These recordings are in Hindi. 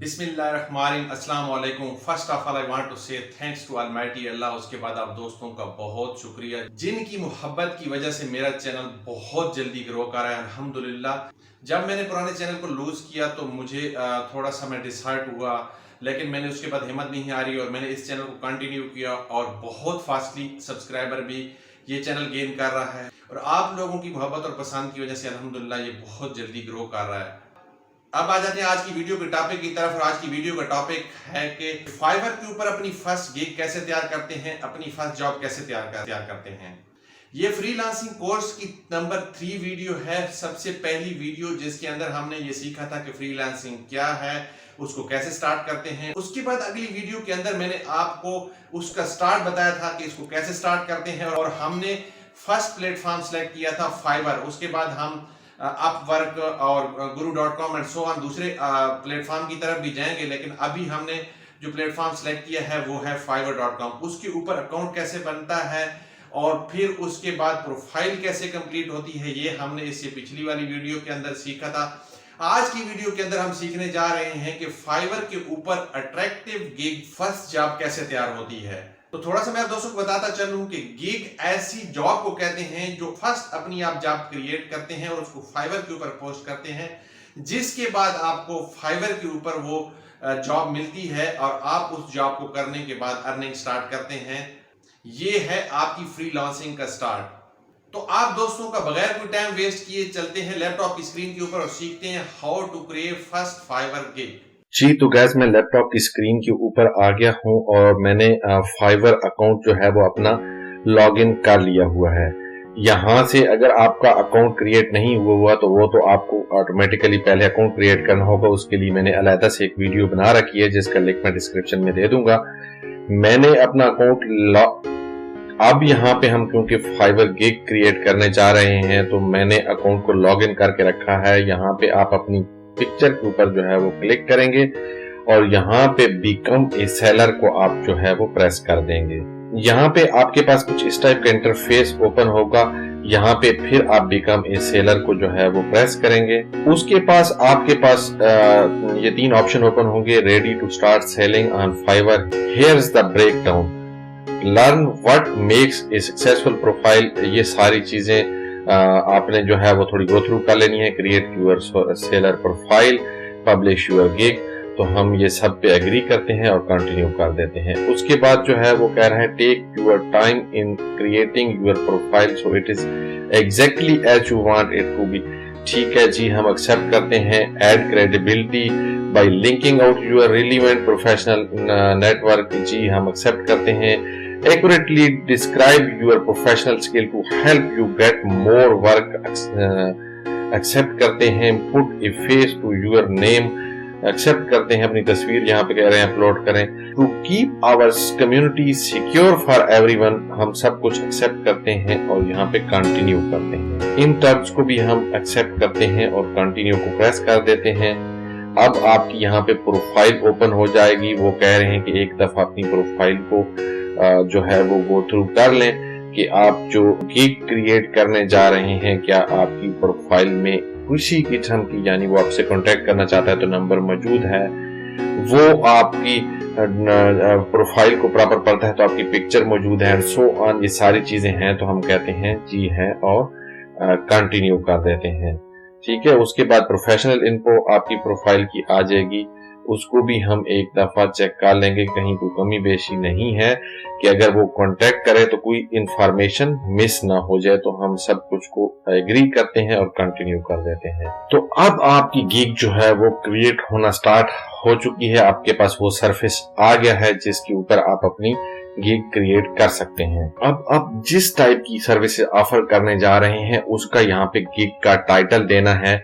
बिस्मिल्लाहिर्रहमानिर्रहीम, अस्सलाम वालेकुम। First of all I want to say thanks to almighty Allah. उसके बाद आप दोस्तों का बहुत शुक्रिया जिनकी मोहब्बत की वजह से मेरा चैनल बहुत जल्दी ग्रो कर रहा है अल्हम्दुलिल्लाह। जब मैंने पुराने चैनल को लूज़ किया तो मुझे थोड़ा सा मैं डिसहार्ट हुआ, लेकिन मैंने उसके बाद हिम्मत नहीं हारी और मैंने इस चैनल को कंटिन्यू किया और बहुत फास्टली सब्सक्राइबर भी ये चैनल गेन कर रहा है और आप लोगों की मोहब्बत और पसंद की वजह से अल्हम्दुलिल्लाह ये बहुत जल्दी ग्रो कर रहा है। अब आ जाते हैं आज की वीडियो के टॉपिक की तरफ। और आज की वीडियो का टॉपिक है कि फाइवर के ऊपर अपनी फर्स्ट गिग कैसे तैयार करते हैं, अपनी फर्स्ट जॉब कैसे तैयार करते हैं। ये फ्रीलांसिंग कोर्स की नंबर 3 वीडियो है, सबसे पहली वीडियो जिसके अंदर हमने ये सीखा था कि फ्रीलांसिंग क्या है, उसको कैसे स्टार्ट करते हैं। उसके बाद अगली वीडियो के अंदर मैंने आपको उसका स्टार्ट बताया था कि इसको कैसे स्टार्ट करते हैं और हमने फर्स्ट प्लेटफॉर्म सेलेक्ट किया था फाइवर। उसके बाद हम अपवर्क और guru.com एंड सो ऑन दूसरे प्लेटफॉर्म की तरफ भी जाएंगे, लेकिन अभी हमने जो प्लेटफॉर्म सेलेक्ट किया है वो है fiverr.com। उसके ऊपर अकाउंट कैसे बनता है और फिर उसके बाद प्रोफाइल कैसे कंप्लीट होती है, ये हमने इससे पिछली वाली वीडियो के अंदर सीखा था। आज की वीडियो के अंदर हम सीखने जा रहे हैं कि फाइवर के ऊपर अट्रैक्टिव गिग फर्स्ट जॉब कैसे तैयार होती है। तो थोड़ा सा मैं आप दोस्तों को बताता चलूं कि गिग ऐसी जॉब को कहते हैं जो फर्स्ट अपनी आप जॉब क्रिएट करते हैं और उसको फाइवर के ऊपर पोस्ट करते हैं, जिसके बाद आपको फाइवर के ऊपर वो जॉब मिलती है और आप उस जॉब को करने के बाद अर्निंग स्टार्ट करते हैं। ये है आपकी फ्रीलांसिंग का स्टार्ट। तो आप दोस्तों का बगैर कोई टाइम वेस्ट किए चलते हैं लैपटॉप की स्क्रीन के ऊपर और सीखते हैं how to create first Fiverr gig. जी तो गैस मैं लैपटॉप की स्क्रीन के ऊपर आ गया हूं और मैंने फाइवर अकाउंट जो है वो अपना लॉगिन कर लिया हुआ है। यहां से अगर आपका अकाउंट क्रिएट नहीं हुआ तो वो तो आपको ऑटोमेटिकली पहले अकाउंट क्रिएट करना होगा। उसके लिए मैंने अलग से एक वीडियो बना रखी है जिसका लिंक मैं डिस्क्रिप्शन में दे दूंगा। मैंने अपना अकाउंट अब यहाँ पे हम क्योंकि फाइवर गिग क्रिएट करने जा रहे हैं तो मैंने अकाउंट को लॉगिन करके रखा है। यहाँ पे आप अपनी पिक्चर के ऊपर जो है वो क्लिक करेंगे और यहाँ पे बिकम ए सेलर को आप जो है वो प्रेस कर देंगे। यहाँ पे आपके पास कुछ इस टाइप का इंटरफेस ओपन होगा। यहाँ पे फिर आप बिकम ए सेलर को जो है वो प्रेस करेंगे। उसके पास आपके पास ये 3 ऑप्शन ओपन होंगे। Ready to start selling on Fiverr, here is the breakdown, learn what makes a successful profile. ये सारी चीजें आपने जो है वो थोड़ी गो थ्रू कर लेनी है। Create your seller profile, publish your gig, तो हम ये सब पे एग्री करते हैं और कंटिन्यू कर देते हैं। उसके बाद जो है वो कह रहे हैं take your time in creating your profile so it is exactly as you want it to be. ठीक है जी, हम एक्सेप्ट करते हैं। Add credibility by linking out your relevant professional network, जी हम एक्सेप्ट करते हैं। Accurately describe your professional skill to help you get more work, accept करते हैं। put a face to your name, accept करते हैं। अपनी तस्वीर यहाँ पे कह रहे हैं अपलोड करें। to keep our community secure for everyone, हम सब कुछ एक्सेप्ट करते हैं और यहाँ पे कंटिन्यू करते हैं। इन टर्म्स को भी हम एक्सेप्ट करते हैं और कंटिन्यू को प्रेस कर देते हैं। अब आपकी यहाँ पे प्रोफाइल ओपन हो जाएगी। वो कह रहे हैं कि एक दफा अपनी प्रोफाइल को जो है वो गो थ्रू कर लें कि आप जो गिग क्रिएट करने जा रहे हैं क्या आपकी प्रोफाइल में किसी किस्म की, यानी वो आपसे कांटेक्ट करना चाहता है तो नंबर मौजूद है, वो आपकी प्रोफाइल को प्रॉपर पढ़ता है तो आपकी पिक्चर मौजूद है, सो ऑन, ये सारी चीजें हैं तो हम कहते हैं जी है और कंटिन्यू कर देते हैं। ठीक है, उसके बाद प्रोफेशनल इन्फो आपकी प्रोफाइल की आ जाएगी। उसको भी हम एक दफा चेक कर लेंगे कहीं कोई कमी बेशी नहीं है कि अगर वो कांटेक्ट करे तो कोई इंफॉर्मेशन मिस ना हो जाए, तो हम सब कुछ को एग्री करते हैं और कंटिन्यू कर देते हैं। तो अब आपकी गिग जो है वो क्रिएट होना स्टार्ट हो चुकी है। आपके पास वो सरफेस आ गया है जिसके ऊपर आप अपनी गिग क्रिएट कर सकते हैं। अब जिस टाइप की सर्विस ऑफर करने जा रहे हैं उसका यहाँ पे गिग का टाइटल देना है,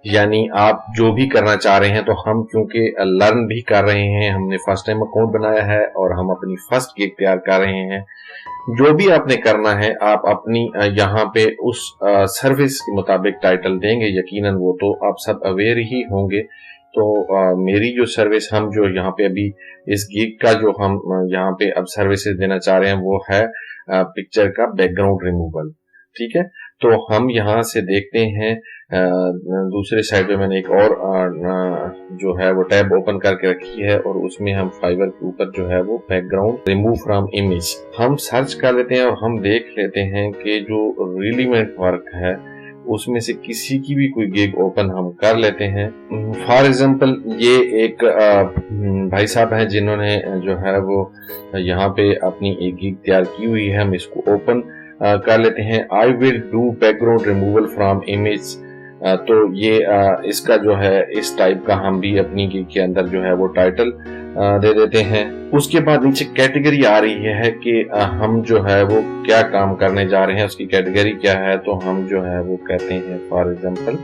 यानी आप जो भी करना चाह रहे हैं। तो हम क्योंकि लर्न भी कर रहे हैं, हमने फर्स्ट टाइम अकाउंट बनाया है और हम अपनी फर्स्ट गिग तैयार कर रहे हैं। जो भी आपने करना है आप अपनी यहाँ पे उस सर्विस के मुताबिक टाइटल देंगे। यकीनन वो तो आप सब अवेयर ही होंगे। तो मेरी जो सर्विस हम जो यहाँ पे अभी इस गिग का जो हम यहाँ पे अब सर्विसेज देना चाह रहे हैं वो है पिक्चर का बैकग्राउंड रिमूवल। ठीक है, तो हम यहाँ से देखते हैं दूसरे साइड पे मैंने एक और जो है वो टैब ओपन करके रखी है और उसमें हम फाइवर के ऊपर जो है वो बैकग्राउंड रिमूव फ्रॉम इमेज हम सर्च कर लेते हैं और हम देख लेते हैं कि जो रिलेवेंट वर्क है उसमें से किसी की भी कोई गिग ओपन हम कर लेते हैं। फॉर एग्जांपल ये एक भाई साहब हैं जिन्होंने जो है वो यहाँ पे अपनी एक गिग तैयार की हुई है। हम इसको ओपन कर लेते हैं। I will do background removal from image. तो ये इसका जो है इस टाइप का हम भी अपनी गिग के अंदर जो है वो टाइटल दे देते हैं। उसके बाद नीचे कैटेगरी आ रही है कि हम जो है वो क्या काम करने जा रहे हैं, उसकी कैटेगरी क्या है। तो हम जो है वो कहते हैं फॉर एग्जांपल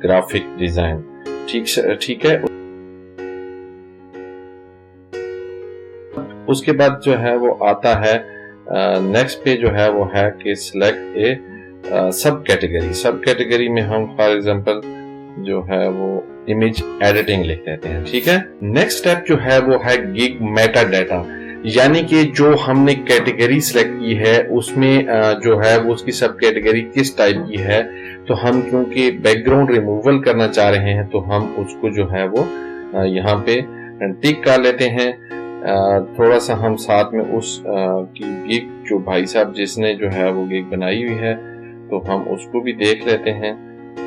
ग्राफिक डिजाइन। ठीक है। उसके बाद जो है वो आता है नेक्स्ट पे जो है वो है कि सिलेक्ट ए सब कैटेगरी में हम फॉर एग्जांपल जो है वो इमेज एडिटिंग लिख देते हैं। ठीक है। नेक्स्ट स्टेप जो है वो है गिग मेटा डाटा, यानी कि जो हमने कैटेगरी सिलेक्ट की है उसमें जो है वो उसकी सब कैटेगरी किस टाइप की है। तो हम क्योंकि बैकग्राउंड रिमूवल करना चाह रहे हैं तो हम उसको जो है वो यहाँ पे टिक कर लेते हैं। थोड़ा सा हम साथ में उस की गिग जो भाई साहब जिसने जो है वो गिग बनाई हुई है तो हम उसको भी देख लेते हैं।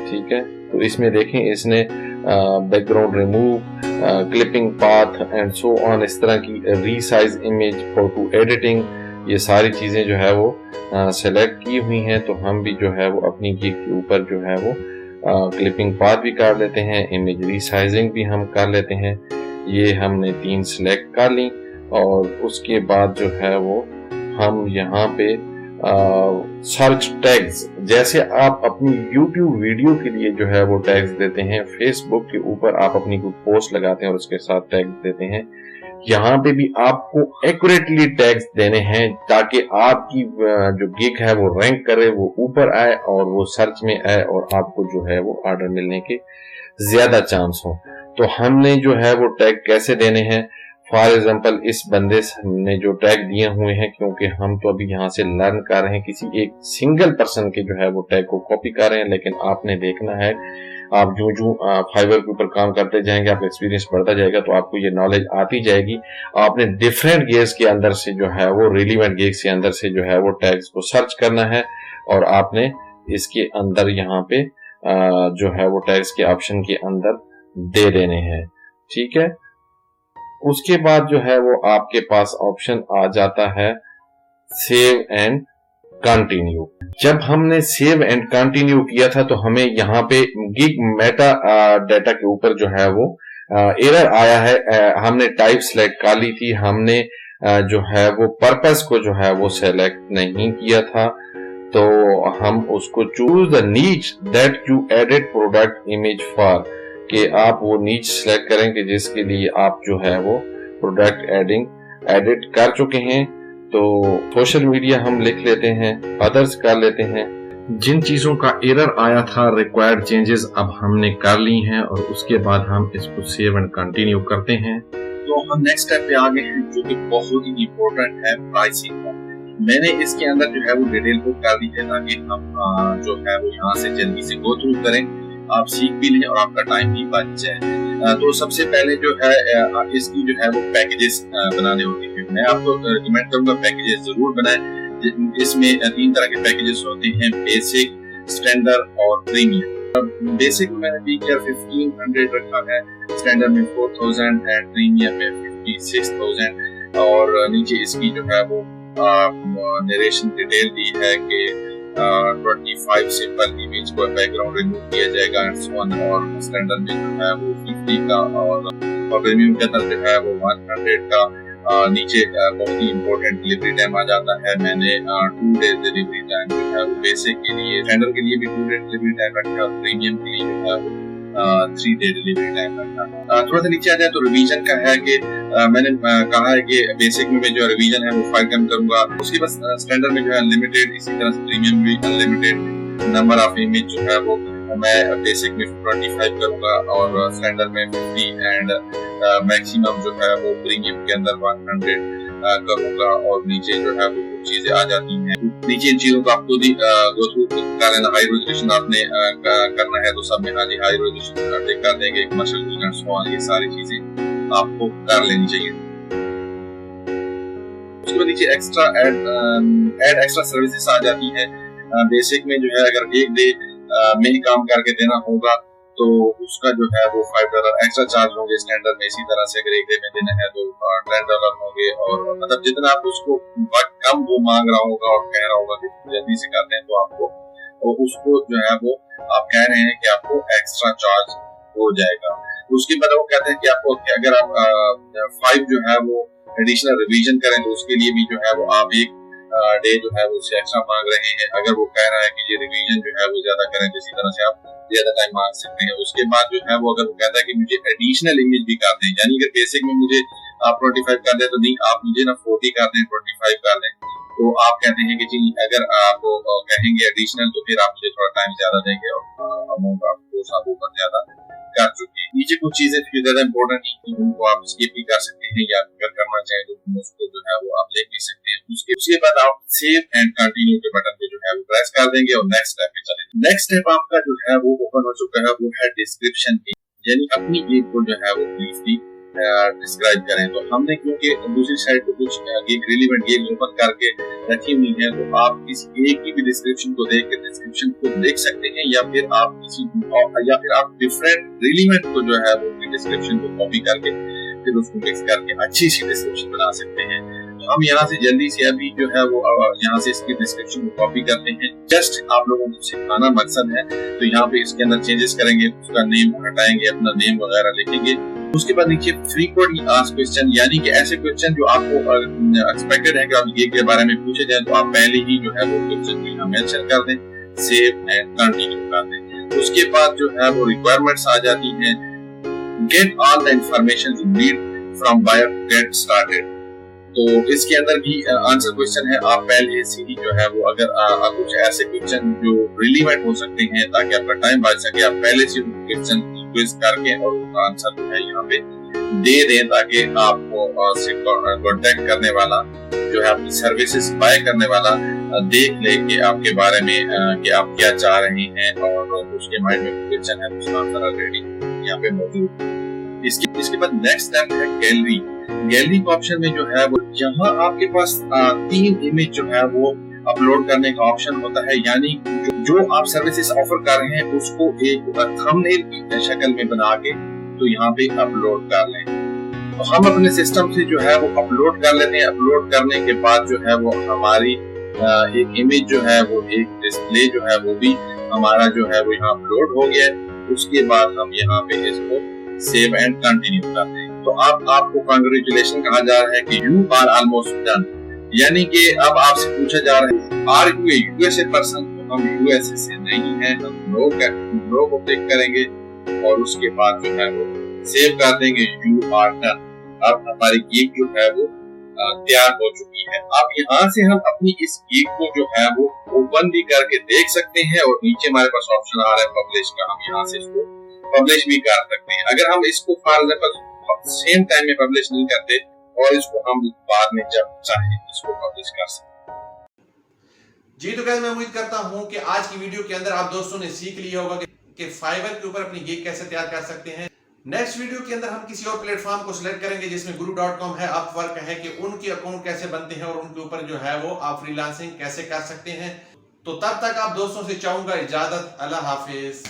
ठीक है। तो इसमें देखें इसने background remove, clipping path and so on, इस तरह की रीसाइज इमेज, फोटो एडिटिंग, ये सारी चीजें जो है वो सेलेक्ट की हुई हैं। तो हम भी जो है वो अपनी गिग के ऊपर जो है वो क्लिपिंग पाथ भी कर लेते हैं, इमेज रीसाइजिंग भी हम कर लेते हैं। ये हमने 3 सिलेक्ट कर ली और उसके बाद जो है वो हम यहाँ पे सर्च टैग्स, जैसे आप अपनी YouTube वीडियो के लिए जो है वो टैग्स देते हैं, Facebook के ऊपर आप अपनी कोई पोस्ट लगाते हैं और उसके साथ टैग्स देते हैं, यहाँ पे भी आपको एक्यूरेटली टैग्स देने हैं ताकि आपकी जो गिग है वो रैंक करे, वो ऊपर आए और वो सर्च में आए और आपको जो है वो ऑर्डर मिलने के ज्यादा चांस हो। तो हमने जो है वो टैग कैसे देने हैं, फॉर एग्जाम्पल इस बंदे ने जो टैग दिए हुए हैं, क्योंकि हम तो अभी यहाँ से लर्न कर रहे हैं, किसी एक सिंगल पर्सन के जो है वो टैग को कॉपी कर रहे हैं, लेकिन आपने देखना है आप जो फाइवर के ऊपर काम करते जाएंगे, आपका एक्सपीरियंस बढ़ता जाएगा तो आपको ये नॉलेज आती जाएगी। आपने डिफरेंट गिग्स के अंदर से जो है वो रिलेवेंट गिग्स के अंदर से जो है वो टैग्स को सर्च करना है और आपने इसके अंदर यहाँ पे जो है वो टैग्स के ऑप्शन के अंदर दे देने हैं। ठीक है। उसके बाद जो है वो आपके पास ऑप्शन आ जाता है सेव एंड कंटिन्यू। जब हमने सेव एंड कंटिन्यू किया था तो हमें यहाँ पे गिग मेटा डाटा के ऊपर जो है वो एरर आया है। हमने टाइप सेलेक्ट कर ली थी, हमने जो है वो पर्पस को जो है वो सेलेक्ट नहीं किया था। तो हम उसको चूज द नीच that you edit product image for, कि आप वो नीच सेलेक्ट करें कि जिसके लिए आप जो है वो प्रोडक्ट एडिट कर चुके हैं। तो सोशल मीडिया हम लिख लेते हैं, अदर्स कर लेते हैं। जिन चीजों का एरर आया था, रिक्वायर्ड चेंजेस अब हमने कर ली हैं और उसके बाद हम इसको सेव एंड कंटिन्यू करते हैं। तो हम नेक्स्ट स्टेप पे आ गए हैं जो कि बहुत ही इम्पोर्टेंट है, प्राइसिंग का। मैंने इसके अंदर जो है वो डिटेल बुक कर दी है ताकि हम जो है वो यहाँ से जल्दी से गो थ्रू करें, आप सीख भी लें और आपका टाइम भी बच जाए। तो सबसे पहले जो है इसकी जो है वो पैकेजेस बनाने होते हैं। मैं आपको रिकमेंड करूंगा पैकेजेस जरूर बनाएं। इसमें 3 तरह के पैकेजेस होते हैं, बेसिक, स्टैंडर्ड और प्रीमियम। बेसिक में मैंने PKR 1500 रखा है, स्टैंडर्ड में 4000 एंड प्रीमियम में 56,000। और नीचे इसकी जो है वो नरेशन डिटेल दी है कि 25 सिंपल इमेज को बैकग्राउंड रिमूव किया जाएगा एंड सो ऑन। और स्टैंडर्ड में जो है वो 50 का और प्रीमियम के अंदर जो है वो 100 का। नीचे बहुत ही इम्पोर्टेंट डिलीवरी टाइम आ जाता है। मैंने 2 डेज डिलीवरी टाइम जो है वो बेसिक के लिए, स्टैंडर्ड के लिए भी 2 डेज डिलीवरी टाइम रखा है और प्रीमियम के लिए जो है वो 3 डे डिलीवरी टाइम रखा है। थोड़ा सा नीचे आ जाए तो रिवीजन का है कि मैंने कहा है कि बेसिक में जो रिवीजन है वो 5 कम करूंगा। उसके बाद स्टैंडर्ड में जो है अनलिमिटेड, इसी तरह से प्रीमियम भी अनलिमिटेड। नंबर ऑफ इमेज जो है वो मैं बेसिक में 25 करूंगा और स्टैंडर्ड में 50 एंड मैक्सिमम जो है वो प्रीमियम के अंदर 100 करूंगा और नीचे जो है वो कुछ चीजें आ जाती हैं। नीचे इन चीजों को आपको गो थ्रू कर लेना। हाई रेजोल्यूशन आपने करना है तो सब में हाँ जी हाई रेजोल्यूशन टिक कर देंगे। कमर्शियल यूजर ये सारी चीजें आपको कर लेनी चाहिए। उसके बाद नीचे एक्स्ट्रा एड एक्स्ट्रा सर्विसेज आ जाती है। बेसिक में जो है अगर एक डे में ही काम करके देना होगा तो उसका जो है वो $5 एक्स्ट्रा चार्ज होंगे स्टैंडर्ड में। इसी तरह से अगर एक डे में देना है तो $10 होंगे। और मतलब जितना आप उसको वक्त कम वो मांग रहा होगा और कह रहा होगा कि जल्दी से करते हैं तो आपको और उसको जो है वो आप कह रहे हैं कि आपको एक्स्ट्रा चार्ज हो जाएगा। उसके बाद वो कहते हैं कि आपको अगर आप 5 जो है वो एडिशनल रिवीजन करें तो उसके लिए भी जो है वो आप एक डे जो है वो उससे एक्स्ट्रा मांग रहे हैं। अगर वो कह रहा है कि ये रिवीजन जो है वो ज्यादा करें तो इसी तरह से आप ज्यादा टाइम मांग सकते हैं। उसके बाद जो है वो अगर वो कहता है कि मुझे एडिशनल इमेज भी कर दें, यानी अगर बेसिक में मुझे आप 25 कर दें तो नहीं, आप मुझे ना 40 कर दें, 25 कर दें, तो आप कहते हैं कि जी अगर आप कहेंगे एडिशनल तो फिर आप मुझे थोड़ा टाइम ज्यादा देंगे और अमाउंट आपको सब ऊपर ज्यादा कर चुके हैं। नीचे कुछ चीजें ज्यादा इंपॉर्टेंट नहीं कि उनको आप स्किप भी कर सकते हैं या अगर करना चाहें तो उसको जो है वो आप देख भी सकते हैं। उसके बाद आप सेव एंड कंटिन्यू के बटन पे जो है वो प्रेस कर देंगे और नेक्स्ट स्टेप पे चलेंगे। नेक्स्ट स्टेप आपका जो है वो ओपन हो चुका है, वो है डिस्क्रिप्शन की, यानी अपनी गेम को जो है वो ब्रीफली डिस्क्राइब करें। तो हमने क्योंकि दूसरी साइड पे कुछ रिलेवेंट गेम ओपन करके रखी हुई है तो आप किसी एक की भी डिस्क्रिप्शन को देख के डिस्क्रिप्शन को देख सकते हैं या फिर आप डिफरेंट रिलेवेंट को जो है वो डिस्क्रिप्शन को कॉपी करके फिर उसको मिक्स करके अच्छी सी डिस्क्रिप्शन बना सकते हैं। तो हम यहाँ से जल्दी से अभी जो है वो यहाँ से इसकी डिस्क्रिप्शन को कॉपी करते हैं। जस्ट आप लोगों को सिखाना मकसद है, तो यहाँ पे इसके अंदर चेंजेस करेंगे, उसका नेम हटाएंगे, अपना नेम वगैरह लिखेंगे। उसके बाद नीचे फ्रीक्वेंटली आस्क्ड क्वेश्चन, यानी कि ऐसे क्वेश्चन जो आपको एक्सपेक्टेड है कि आप ये के बारे में पूछे जाए तो आप पहले ही जो है वो क्वेश्चन को यहाँ मेंशन कर दें, सेव एंड कंटिन्यू कर दें। उसके बाद जो है वो रिक्वायरमेंट्स आ जाती हैं। Get all the information you need from buyer to get started. तो इसके अंदर भी आंसर क्वेश्चन है। आप पहले से ही जो है वो अगर कुछ ऐसे क्वेश्चन जो रिलेवेंट हो सकते हैं ताकि आपका टाइम बच सके, आप पहले से क्वेश्चन क्विज करके और उसका आंसर जो है यहाँ पे दे दें ताकि आपको कांटेक्ट करने वाला जो है अपनी सर्विसेज बाय करने वाला देख ले कि आपके बारे में कि आप क्या चाह रहे हैं और उसके माइंड में क्वेश्चन है तो उसका आंसर ऑलरेडी यहाँ पे मौजूद है। इसके बाद नेक्स्ट स्टेप है गैलरी। गैलरी के ऑप्शन में जो है वो यहाँ आपके पास 3 इमेज जो है वो अपलोड करने का ऑप्शन होता है, यानी जो आप सर्विसेज ऑफर कर रहे हैं उसको एक थंबनेल की शक्ल में बना के तो यहाँ पे अपलोड कर लें। तो हम अपने सिस्टम से जो है वो अपलोड कर लेते हैं। अपलोड करने के बाद जो है वो हमारी एक इमेज जो है वो एक डिस्प्ले जो है वो भी हमारा जो है वो यहाँ अपलोड हो गया। उसके बाद हम यहाँ पे इसको सेव एंड कंटिन्यू करते हैं। तो आपको कांग्रेचुलेशन कहा जा रहा है कि यू आर ऑलमोस्ट डन, यानी कि अब आपसे पूछा जा रहा है are you a USA person. तो हम यूएसए से नहीं है, हम नो को क्लिक करेंगे और उसके बाद जो है वो सेव कर देंगे, यू आर डन। अब हमारी गिग जो है वो तैयार हो चुकी है। अब यहाँ से हम अपनी इस गिग को जो है वो ओपन भी करके देख सकते हैं और नीचे हमारे पास ऑप्शन आ रहा है पब्लिश का, हम यहाँ से इसको पब्लिश भी कर सकते हैं। अगर हम इसको फॉर एग्जांपल सेम टाइम में पब्लिश नहीं करते और इसको हम बाद में जब चाहे इसको पब्लिश कर सकते हैं। जी तो गाइस मैं उम्मीद करता हूं कि आज की वीडियो के अंदर आप दोस्तों ने सीख लिया होगा कि फाइवर के ऊपर अपनी गिग कैसे तैयार कर सकते हैं। नेक्स्ट वीडियो के अंदर हम किसी और प्लेटफॉर्म को सिलेक्ट करेंगे जिसमें guru.com है, अपवर्क है, कि उनके अकाउंट कैसे बनते हैं और उनके ऊपर जो है वो आप फ्रीलांसिंग कैसे कर सकते हैं। तो तब तक आप दोस्तों से चाहूंगा इजाजत, अल्लाह हाफिज।